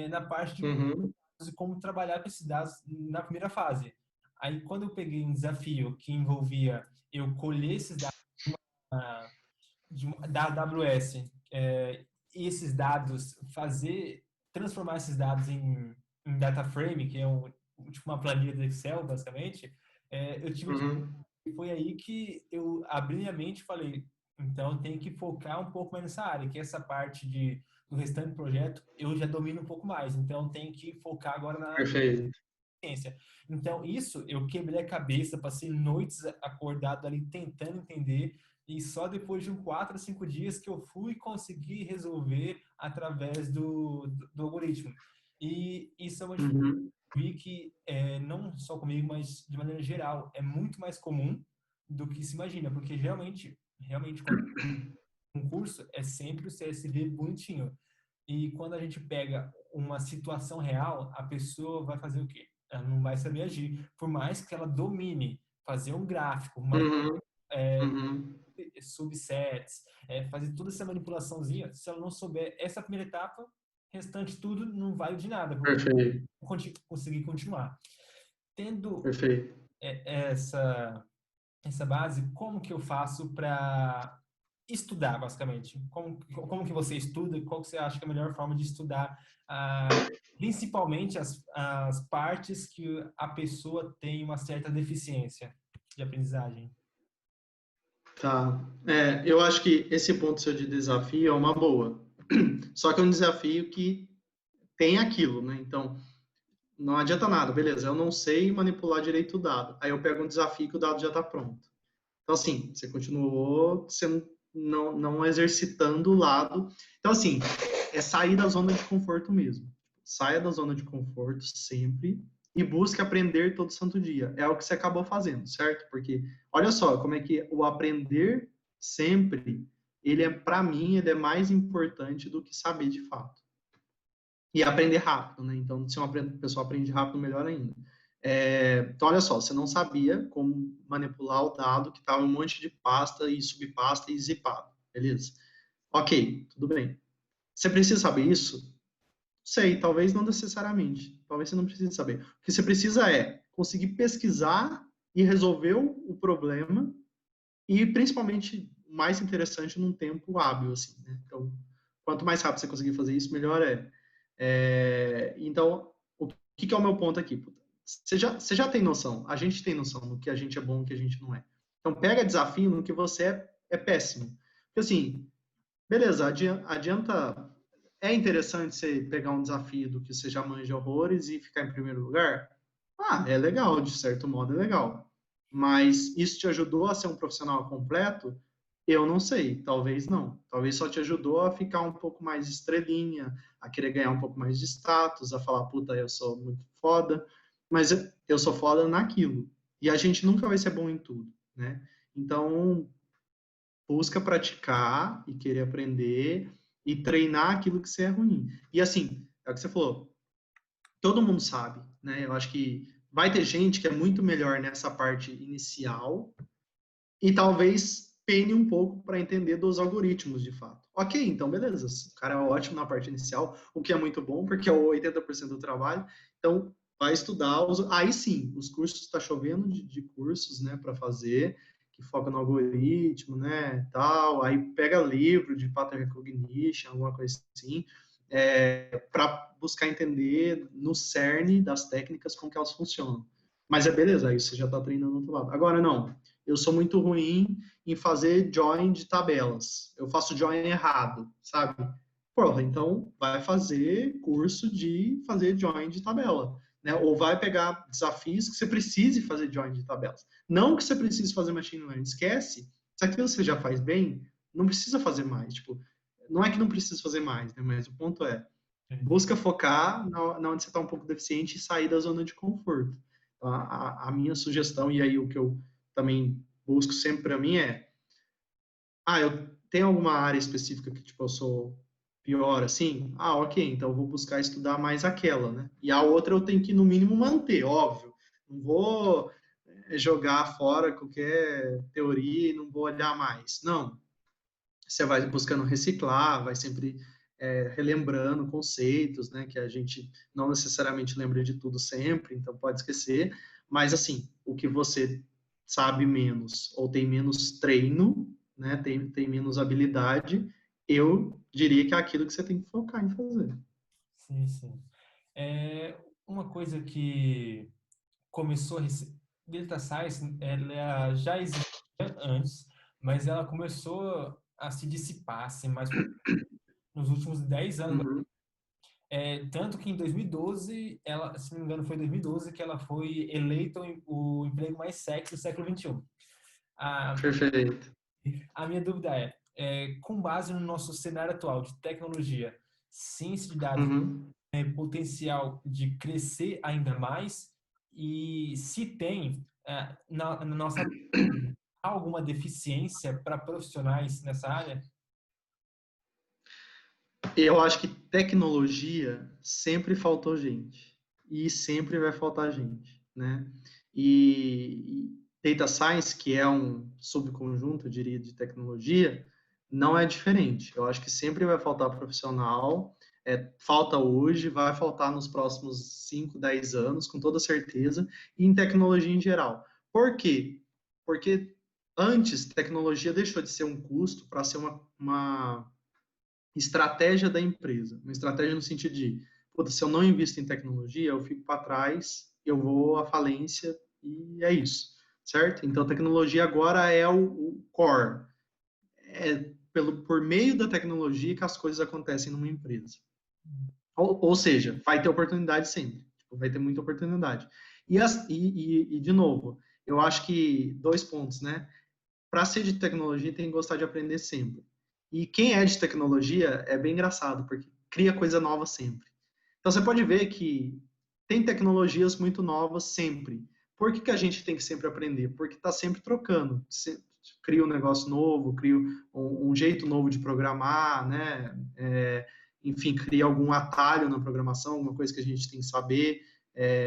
na parte de uhum, como trabalhar com esses dados na primeira fase. Aí, quando eu peguei um desafio que envolvia eu colher esses dados ah, da AWS, e esses dados, transformar esses dados em data frame, que é tipo uma planilha do Excel, basicamente, eu tive que uhum, e foi aí que eu abri minha mente e falei, então tem que focar um pouco mais nessa área, que essa parte do restante do projeto eu já domino um pouco mais, então tem que focar agora na perfeito. ciência. Então isso eu quebrei a cabeça, passei noites acordado ali tentando entender e só depois de 4 a 5 dias que eu fui conseguir resolver através do algoritmo. E isso é uma Uhum, vi que não só comigo, mas de maneira geral, é muito mais comum do que se imagina, porque realmente quando um curso é sempre o CSV bonitinho. E quando a gente pega uma situação real, a pessoa vai fazer o quê? Ela não vai saber agir, por mais que ela domine fazer um gráfico, uhum, uhum, subsets, fazer toda essa manipulaçãozinha, se ela não souber essa primeira etapa, restante tudo não vale de nada, porque perfeito, não conseguir continuar. Tendo perfeito. essa base, como que eu faço para estudar, basicamente? Como que você estuda? Qual que você acha que é a melhor forma de estudar, principalmente as partes que a pessoa tem uma certa deficiência de aprendizagem? Tá. Eu acho que esse ponto seu de desafio é uma boa. Só que é um desafio que tem aquilo, né? Então, não adianta nada, beleza, eu não sei manipular direito o dado. Aí eu pego um desafio que o dado já está pronto. Então, assim, você continuou sendo, não exercitando o lado. Então, assim, é sair da zona de conforto mesmo. Saia da zona de conforto sempre e busque aprender todo santo dia. É o que você acabou fazendo, certo? Porque olha só como é que o aprender sempre, para mim, ele é mais importante do que saber de fato. E aprender rápido, né? Então, se uma pessoa aprende rápido, melhor ainda. Então, olha só, você não sabia como manipular o dado que estava um monte de pasta e subpasta e zipado, beleza? Ok, tudo bem. Você precisa saber isso? Sei, talvez não necessariamente. Talvez você não precise saber. O que você precisa é conseguir pesquisar e resolver o problema e, principalmente, mais interessante, num tempo hábil, assim, né? Então, quanto mais rápido você conseguir fazer isso, melhor é. Então, o que é o meu ponto aqui? Você já tem noção, a gente tem noção do que a gente é bom e o que a gente não é. Então, pega desafio no que você é péssimo. Porque, assim, beleza, adianta. É interessante você pegar um desafio do que você já manja horrores e ficar em primeiro lugar? Ah, é legal, de certo modo é legal. Mas isso te ajudou a ser um profissional completo? Eu não sei, talvez não. Talvez só te ajudou a ficar um pouco mais estrelinha, a querer ganhar um pouco mais de status, a falar, puta, eu sou muito foda, mas eu sou foda naquilo. E a gente nunca vai ser bom em tudo, né? Então, busca praticar e querer aprender e treinar aquilo que você é ruim. E assim, é o que você falou, todo mundo sabe, né? Eu acho que vai ter gente que é muito melhor nessa parte inicial e talvez pene um pouco para entender dos algoritmos de fato. Ok, então beleza, o cara é ótimo na parte inicial, o que é muito bom, porque é o 80% do trabalho. Então, vai estudar. Aí sim, os cursos, está chovendo de cursos, né, para fazer, que foca no algoritmo, né, tal. Aí pega livro de pattern recognition, alguma coisa assim, para buscar entender no cerne das técnicas como que elas funcionam. Mas é beleza, aí você já está treinando do outro lado. Agora, não, eu sou muito ruim em fazer join de tabelas. Eu faço join errado, sabe? Porra, então vai fazer curso de fazer join de tabela, né? Ou vai pegar desafios que você precise fazer join de tabelas. Não que você precise fazer machine learning, esquece. Se aquilo você já faz bem, não precisa fazer mais. Tipo, não é que não precisa fazer mais, né? Mas o ponto é, busca focar na onde você está um pouco deficiente e sair da zona de conforto. A minha sugestão, e aí o que eu também busco sempre para mim é, eu tenho alguma área específica que, tipo, eu sou pior, assim? Ok, então eu vou buscar estudar mais aquela, né? E a outra eu tenho que, no mínimo, manter, óbvio. Não vou jogar fora qualquer teoria e não vou olhar mais. Não, você vai buscando reciclar, vai sempre relembrando conceitos, né, que a gente não necessariamente lembra de tudo sempre, então pode esquecer, mas assim, o que você sabe menos ou tem menos treino, né, tem menos habilidade, eu diria que é aquilo que você tem que focar em fazer. Sim, sim. Uma coisa que começou a Data Science, ela já existia antes, mas ela começou a se dissipar, assim, mais nos últimos 10 anos. Uhum. Tanto que em 2012, ela, se não me engano, foi em 2012 que ela foi eleita o emprego mais sexy do século XXI. A, Perfeito. a minha dúvida com base no nosso cenário atual de tecnologia, ciência de dados, Uhum. potencial de crescer ainda mais? E se tem, na nossa alguma deficiência para profissionais nessa área? Eu acho que tecnologia sempre faltou gente e sempre vai faltar gente, né? E data science, que é um subconjunto, eu diria, de tecnologia, não é diferente. Eu acho que sempre vai faltar profissional, falta hoje, vai faltar nos próximos 5, 10 anos, com toda certeza, e em tecnologia em geral. Por quê? Porque antes, tecnologia deixou de ser um custo para ser uma estratégia da empresa. Uma estratégia no sentido de, se eu não invisto em tecnologia, eu fico para trás, eu vou à falência e é isso, certo? Então, tecnologia agora é o core. É por meio da tecnologia que as coisas acontecem numa empresa. Ou seja, vai ter oportunidade sempre. Vai ter muita oportunidade. E, de novo, eu acho que 2 pontos, né? Para ser de tecnologia, tem que gostar de aprender sempre. E quem é de tecnologia é bem engraçado, porque cria coisa nova sempre. Então você pode ver que tem tecnologias muito novas sempre. Por que a gente tem que sempre aprender? Porque está sempre trocando. Você cria um negócio novo, cria um jeito novo de programar, né? Enfim, cria algum atalho na programação, alguma coisa que a gente tem que saber,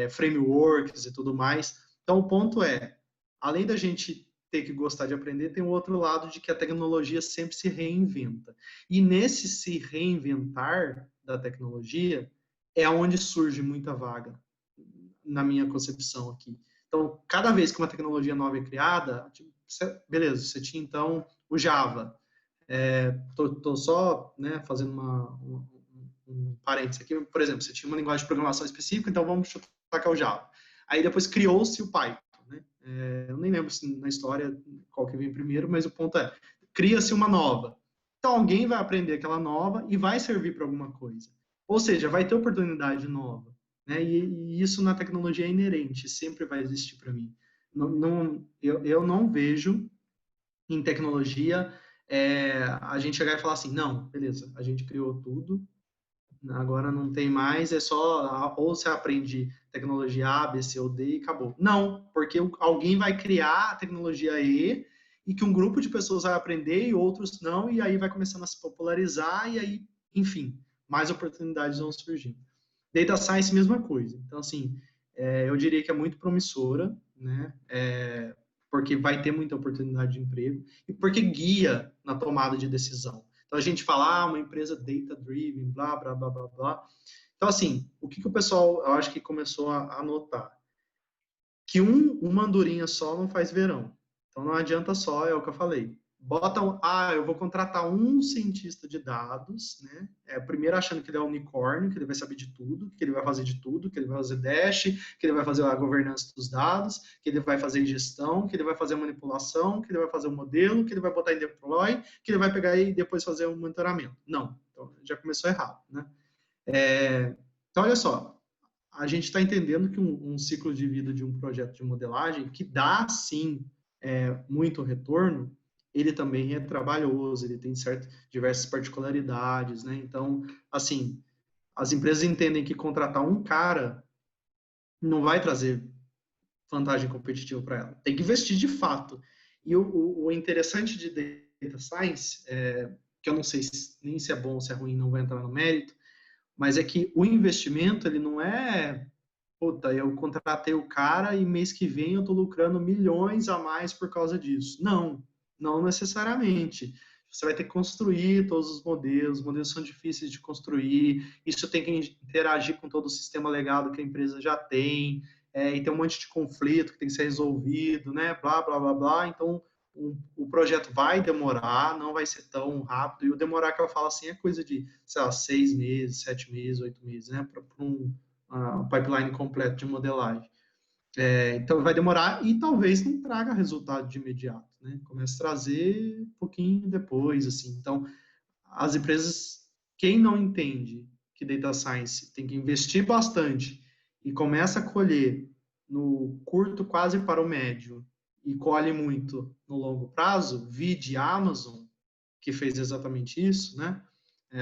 frameworks e tudo mais. Então o ponto é, além da gente ter que gostar de aprender, tem o outro lado de que a tecnologia sempre se reinventa. E nesse se reinventar da tecnologia é onde surge muita vaga, na minha concepção aqui. Então, cada vez que uma tecnologia nova é criada, beleza, você tinha então o Java. Tô só, né, fazendo um parênteses aqui. Por exemplo, você tinha uma linguagem de programação específica, então vamos chutar que é o Java. Aí depois criou-se o Python. Né? Eu nem lembro se na história qual que vem primeiro, mas o ponto é, cria-se uma nova. Então alguém vai aprender aquela nova e vai servir para alguma coisa. Ou seja, vai ter oportunidade nova. Né? E isso na tecnologia é inerente, sempre vai existir para mim. Eu não vejo em tecnologia a gente chegar e falar assim, não, beleza, a gente criou tudo, Agora não tem mais, é só ou você aprende tecnologia A, B, C ou D e acabou. Não, porque alguém vai criar a tecnologia E e que um grupo de pessoas vai aprender e outros não, e aí vai começando a se popularizar e aí, enfim, mais oportunidades vão surgindo. Data Science, mesma coisa. Então, assim, eu diria que é muito promissora, né? Porque vai ter muita oportunidade de emprego e porque guia na tomada de decisão. Então, a gente fala, uma empresa data-driven, blá, blá, blá, blá, blá. Então, assim, o que o pessoal, eu acho que começou a notar? Que uma andorinha só não faz verão. Então, não adianta só, é o que eu falei. Eu vou contratar um cientista de dados, né? Primeiro achando que ele é um unicórnio, que ele vai saber de tudo, que ele vai fazer de tudo, que ele vai fazer dash, que ele vai fazer a governança dos dados, que ele vai fazer gestão, que ele vai fazer a manipulação, que ele vai fazer o modelo, que ele vai botar em deploy, que ele vai pegar e depois fazer o monitoramento. Não, então já começou errado, né? Então, olha só, a gente está entendendo que um ciclo de vida de um projeto de modelagem, que dá, sim, muito retorno, ele também é trabalhoso, ele tem diversas particularidades, né? Então, assim, as empresas entendem que contratar um cara não vai trazer vantagem competitiva para ela. Tem que investir de fato. E o interessante de Data Science, que eu não sei nem se é bom ou se é ruim, não vou entrar no mérito, mas é que o investimento, ele não é, puta, eu contratei o cara e mês que vem eu estou lucrando milhões a mais por causa disso. Não, não necessariamente. Você vai ter que construir todos os modelos são difíceis de construir, isso tem que interagir com todo o sistema legado que a empresa já tem, e tem um monte de conflito que tem que ser resolvido, né? Blá, blá, blá, blá. Então, o projeto vai demorar, não vai ser tão rápido, e o demorar que eu falo assim é coisa de, sei lá, 6 meses, 7 meses, 8 meses, né? Para um pipeline completo de modelagem. Então, vai demorar e talvez não traga resultado de imediato, né? Comece a trazer um pouquinho depois, assim. Então, as empresas, quem não entende que Data Science tem que investir bastante e começa a colher no curto quase para o médio e colhe muito no longo prazo, vide a Amazon, que fez exatamente isso, né?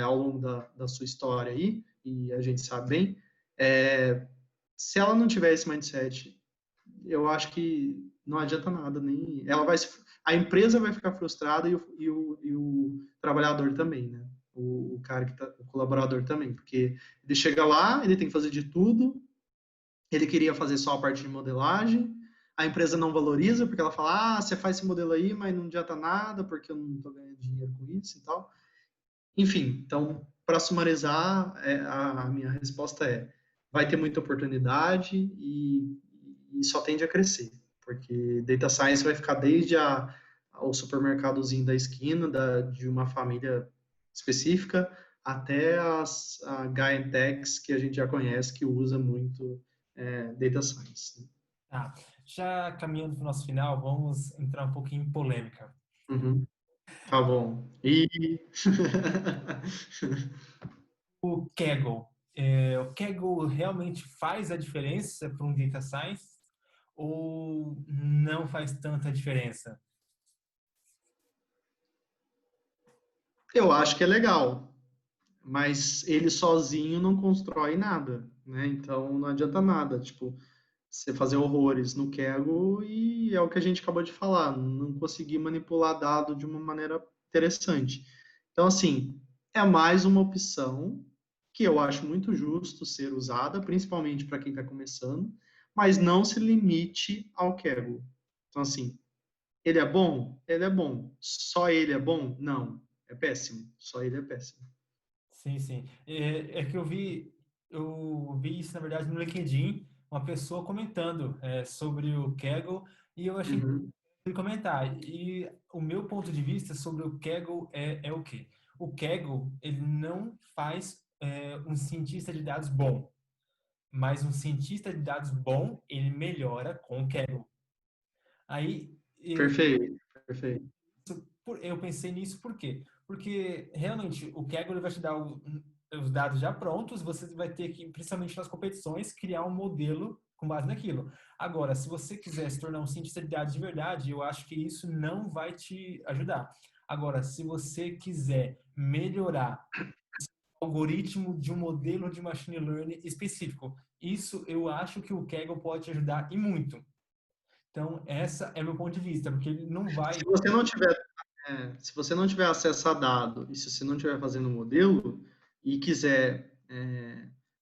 Ao longo da sua história aí, e a gente sabe bem, se ela não tiver esse mindset, eu acho que não adianta nada, nem a empresa vai ficar frustrada e o trabalhador também, né? O cara o colaborador também, porque ele chega lá, ele tem que fazer de tudo, ele queria fazer só a parte de modelagem, a empresa não valoriza, porque ela fala, você faz esse modelo aí, mas não adianta nada, porque eu não estou ganhando dinheiro com isso e tal. Enfim, então, para sumarizar, a minha resposta vai ter muita oportunidade e só tende a crescer, porque Data Science vai ficar desde o supermercadozinho da esquina, de uma família específica, até a Giant que a gente já conhece, que usa muito Data Science. Ah, já caminhando para o nosso final, vamos entrar um pouquinho em polêmica. Uhum. Tá bom. E O Kaggle. O Kaggle realmente faz a diferença para um data science ou não faz tanta diferença? eu acho que é legal, mas ele sozinho não constrói nada, né? Então não adianta nada, tipo, você fazer horrores no Kaggle e é o que a gente acabou de falar, não conseguir manipular dado de uma maneira interessante. Então, assim, é mais uma opção que eu acho muito justo ser usada, principalmente para quem está começando, mas não se limite ao Kaggle. Então, assim, ele é bom? Ele é bom. Só ele é bom? Não. É péssimo. Só ele é péssimo. Sim, sim. É que eu vi isso, na verdade, no LinkedIn, uma pessoa comentando sobre o Kaggle e eu achei Uhum. interessante comentar. E o meu ponto de vista sobre o Kaggle é o quê? O Kaggle, ele não faz um cientista de dados bom, mas um cientista de dados bom, ele melhora com o Kaggle. Aí, Perfeito, perfeito. eu pensei nisso por quê? Porque realmente o Kaggle ele vai te dar os dados já prontos, você vai ter que, principalmente nas competições, criar um modelo com base naquilo. Agora, se você quiser se tornar um cientista de dados de verdade, eu acho que isso não vai te ajudar. Agora, se você quiser melhorar algoritmo de um modelo de machine learning específico. Isso eu acho que o Kaggle pode ajudar e muito. Então, essa é meu ponto de vista, porque ele não vai... Se você não tiver, se você não tiver acesso a dado e se você não estiver fazendo modelo e quiser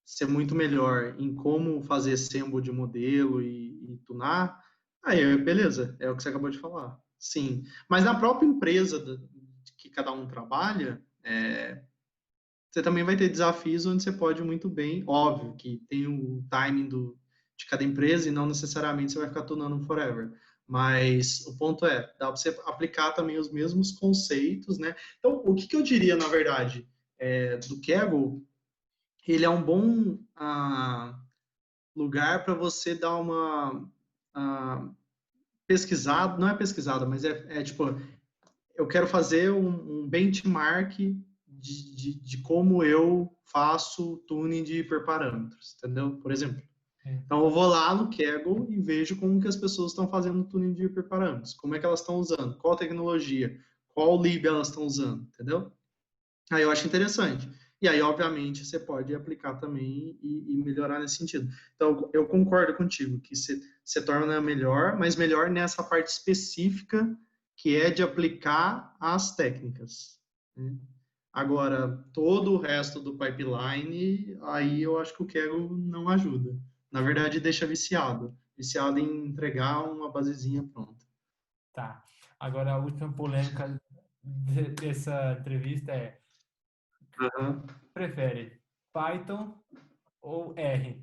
ser muito melhor em como fazer sample de modelo e tunar, aí beleza, é o que você acabou de falar. Sim, mas na própria empresa que cada um trabalha, você também vai ter desafios onde você pode muito bem, óbvio que tem o timing de cada empresa e não necessariamente você vai ficar tunando forever. Mas o ponto é, dá para você aplicar também os mesmos conceitos, né? Então, o que eu diria, na verdade, do Kaggle, ele é um bom lugar para você dar uma pesquisada, não é pesquisada, mas tipo, eu quero fazer um benchmark de como eu faço tuning de hiperparâmetros, entendeu? Por exemplo. Então, eu vou lá no Kaggle e vejo como que as pessoas estão fazendo tuning de hiperparâmetros, como é que elas estão usando, qual tecnologia, qual lib elas estão usando, entendeu? Aí eu acho interessante. E aí, obviamente, você pode aplicar também e melhorar nesse sentido. Então, eu concordo contigo que você torna melhor, mas melhor nessa parte específica que é de aplicar as técnicas, né? Agora, todo o resto do pipeline, aí eu acho que o Kaggle não ajuda. Na verdade, deixa viciado. Viciado em entregar uma basezinha pronta. Tá. Agora, a última polêmica dessa entrevista é: Uhum. prefere Python ou R?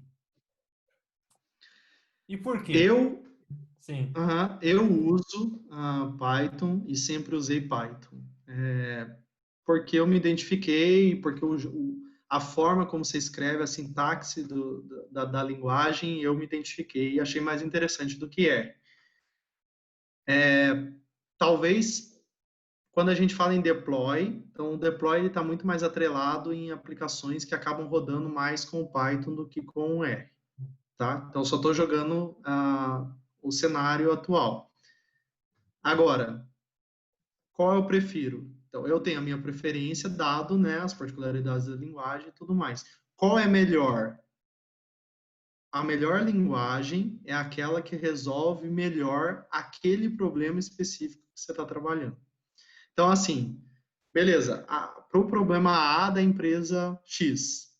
E por quê? Eu Sim, Eu uso Python e sempre usei Python. Porque eu me identifiquei, porque a forma como você escreve, a sintaxe da linguagem, eu me identifiquei e achei mais interessante do que é. Talvez, quando a gente fala em deploy, então o deploy está muito mais atrelado em aplicações que acabam rodando mais com o Python do que com o R. Tá? Então, só estou jogando o cenário atual. Agora, qual eu prefiro? Então, eu tenho a minha preferência, dado, né, as particularidades da linguagem e tudo mais. Qual é melhor? A melhor linguagem é aquela que resolve melhor aquele problema específico que você está trabalhando. Então, assim, beleza, para o problema A da empresa X,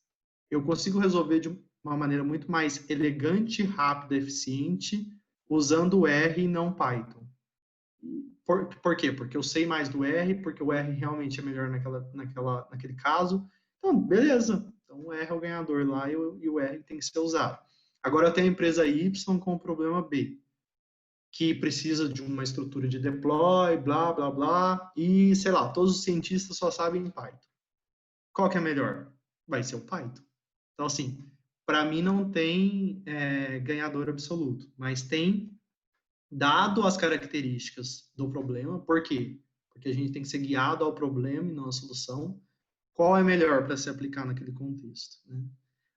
eu consigo resolver de uma maneira muito mais elegante, rápida, eficiente, usando o R e não Python. Por quê? Porque eu sei mais do R, porque o R realmente é melhor naquele caso. Então, beleza. Então, o R é o ganhador lá e o R tem que ser usado. Agora, eu tenho a empresa Y com o problema B, que precisa de uma estrutura de deploy, blá, blá, blá, e, sei lá, todos os cientistas só sabem em Python. Qual que é melhor? Vai ser o Python. Então, assim, para mim não tem ganhador absoluto, mas tem dado as características do problema, por quê? Porque a gente tem que ser guiado ao problema e não à solução. Qual é melhor para se aplicar naquele contexto, né?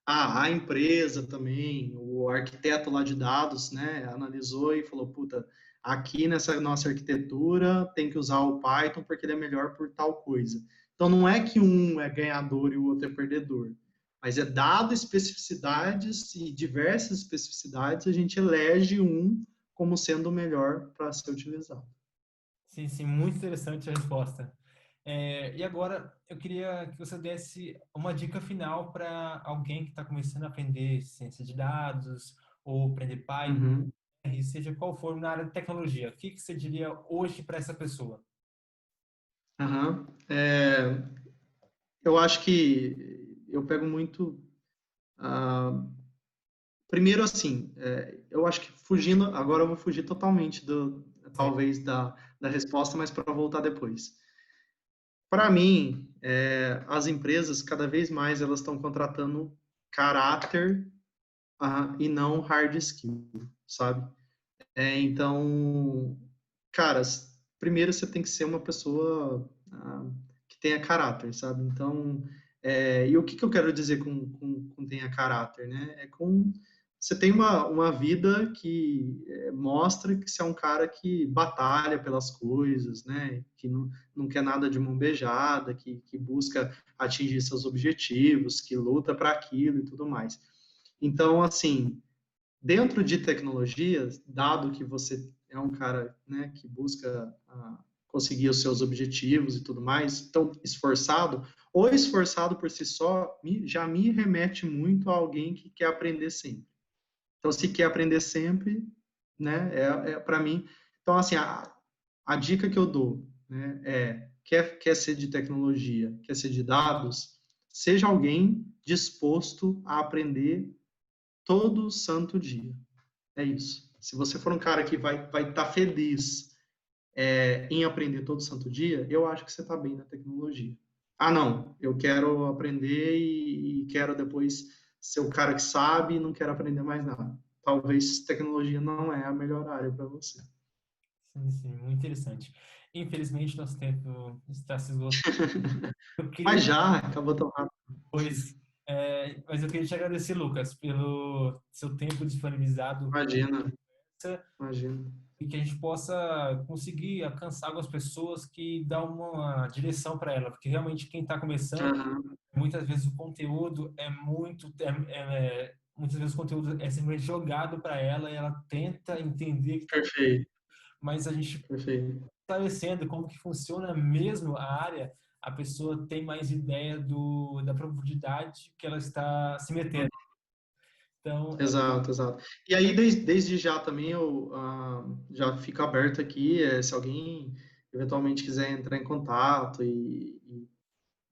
A empresa também, o arquiteto lá de dados, né, analisou e falou, puta, aqui nessa nossa arquitetura tem que usar o Python porque ele é melhor por tal coisa. Então, não é que um é ganhador e o outro é perdedor, mas é dado especificidades e diversas especificidades, a gente elege um como sendo o melhor para ser utilizado. sim, sim, muito interessante a resposta. E agora eu queria que você desse uma dica final para alguém que está começando a aprender ciência de dados ou aprender Python, Uhum. seja qual for na área de tecnologia. O que você diria hoje para essa pessoa? Uhum. Eu acho que eu pego muito. Primeiro, assim, eu acho que fugindo, agora eu vou fugir totalmente Certo. talvez da resposta, mas para voltar depois. Para mim, as empresas cada vez mais elas estão contratando caráter e não hard skill, sabe? Então, cara, primeiro você tem que ser uma pessoa que tenha caráter, sabe? Então, e o que eu quero dizer com tenha caráter, né? você tem uma vida que mostra que você é um cara que batalha pelas coisas, né? Que não quer nada de mão beijada, que busca atingir seus objetivos, que luta para aquilo e tudo mais. Então, assim, dentro de tecnologias, dado que você é um cara, né, que busca conseguir os seus objetivos e tudo mais, tão esforçado, o esforçado por si só já me remete muito a alguém que quer aprender sempre. Então, se quer aprender sempre, né, para mim. Então, assim, a dica que eu dou, né, quer ser de tecnologia, quer ser de dados, seja alguém disposto a aprender todo santo dia. É isso. Se você for um cara que vai estar feliz em aprender todo santo dia, eu acho que você está bem na tecnologia. Ah, não, eu quero aprender e quero depois ser o cara que sabe e não quero aprender mais nada. Talvez tecnologia não é a melhor área para você. Sim, sim, muito interessante. Infelizmente, nosso tempo está se esgotando. Eu queria Mas já, acabou tão rápido. depois, mas eu queria te agradecer, Lucas, pelo seu tempo disponibilizado Imagina, imagina. e que a gente possa conseguir alcançar algumas pessoas que dão uma direção para ela, porque realmente quem está começando, Aham, muitas vezes o conteúdo muitas vezes o conteúdo é simplesmente jogado para ela e ela tenta entender, perfeito, mas a gente perfeito. esclarecendo como que funciona mesmo a área, a pessoa tem mais ideia da profundidade que ela está se metendo. Então, Exato, exato. E aí, desde já também, eu já fico aberto aqui, se alguém eventualmente quiser entrar em contato e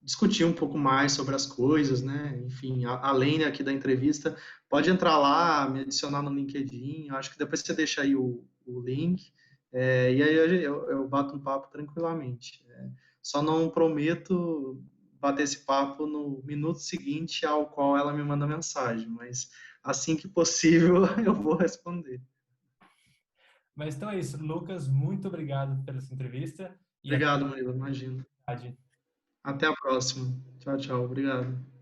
discutir um pouco mais sobre as coisas, né? Enfim, além aqui da entrevista, pode entrar lá, me adicionar no LinkedIn, eu acho que depois você deixa aí o link, e aí eu bato um papo tranquilamente. Só não prometo bater esse papo no minuto seguinte ao qual ela me manda mensagem, mas assim que possível eu vou responder. mas então é isso, Lucas, muito obrigado pela sua entrevista e até Obrigado, Murilo, imagino. a Até a próxima. Tchau, tchau. Obrigado.